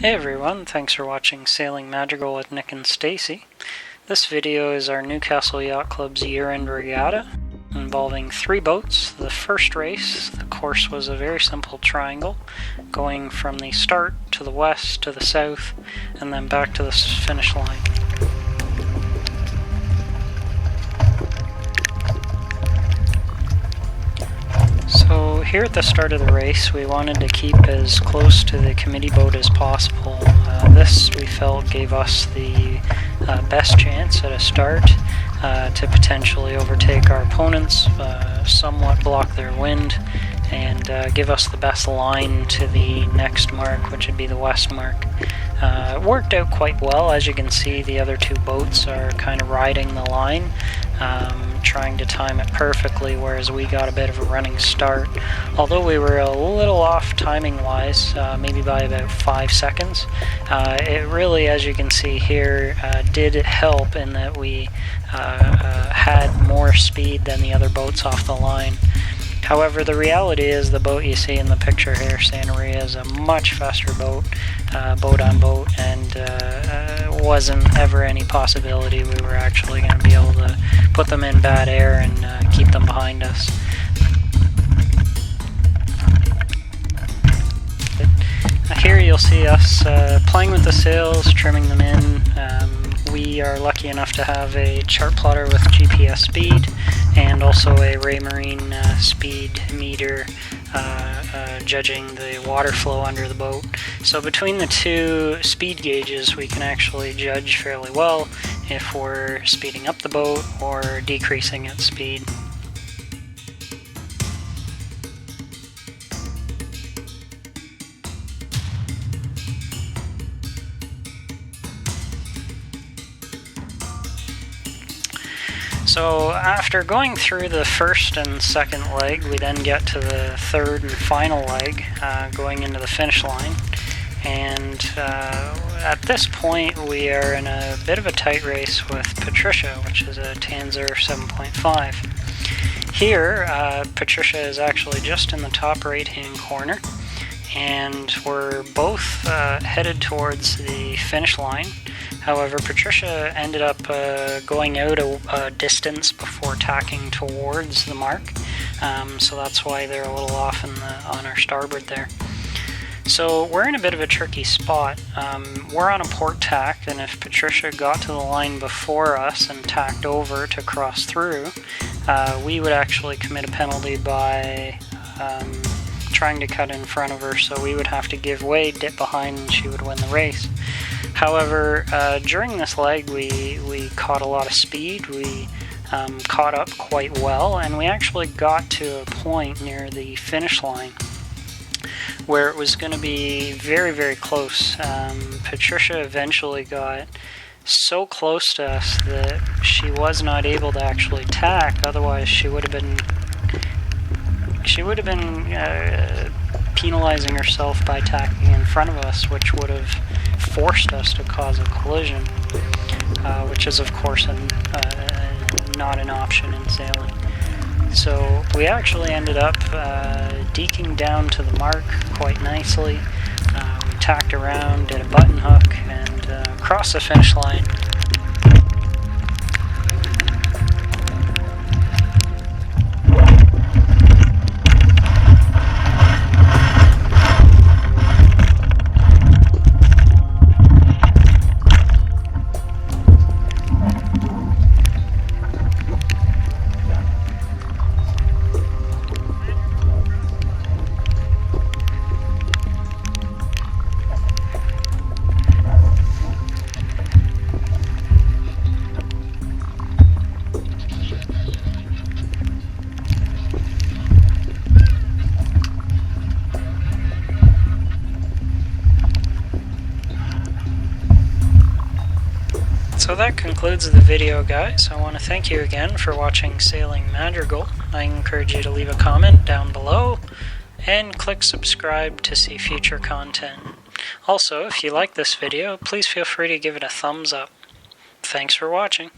Hey everyone, thanks for watching Sailing Madrigal with Nick and Stacy. This video is our Newcastle Yacht Club's year-end regatta, involving 3 boats. The first race, the course was a very simple triangle, going from the start to the west to the south, and then back to the finish line. So here at the start of the race, we wanted to keep as close to the committee boat as possible. This, we felt, gave us the best chance at a start to potentially overtake our opponents, somewhat block their wind, and give us the best line to the next mark, which would be the west mark. It worked out quite well. As you can see, the other 2 boats are kind of riding the line, trying to time it perfectly, whereas we got a bit of a running start. Although we were a little off timing-wise, maybe by about 5 seconds, it really, as you can see here, did help in that we had more speed than the other boats off the line. However, the reality is the boat you see in the picture here, Santa Maria, is a much faster boat, boat on boat, and wasn't ever any possibility we were actually going to be able to put them in bad air and keep them behind us. Here you'll see us playing with the sails, trimming them in. We are lucky enough to have a chart plotter with GPS speed and also a Raymarine speed meter judging the water flow under the boat. So between the 2 speed gauges we can actually judge fairly well if we're speeding up the boat or decreasing its speed. So after going through the first and second leg, we then get to the third and final leg, going into the finish line. And at this point we are in a bit of a tight race with Patricia, which is a Tanzer 7.5. Here, Patricia is actually just in the top right-hand corner, and we're both headed towards the finish line. However, Patricia ended up going out a distance before tacking towards the mark, so that's why they're a little off on our starboard there. So we're in a bit of a tricky spot. We're on a port tack, and if Patricia got to the line before us and tacked over to cross through, we would actually commit a penalty by trying to cut in front of her, so we would have to give way, dip behind, and she would win the race. However, during this leg we caught a lot of speed, we caught up quite well, and we actually got to a point near the finish line where it was going to be very, very close. Patricia eventually got so close to us that she was not able to actually tack, otherwise she would have been penalizing herself by tacking in front of us, which would have forced us to cause a collision, which is of course not an option in sailing. So we actually ended up deking down to the mark quite nicely. We tacked around, did a button hook, and crossed the finish line. So that concludes the video, guys. I want to thank you again for watching Sailing Madrigal. I encourage you to leave a comment down below and click subscribe to see future content. Also, if you like this video, please feel free to give it a thumbs up. Thanks for watching.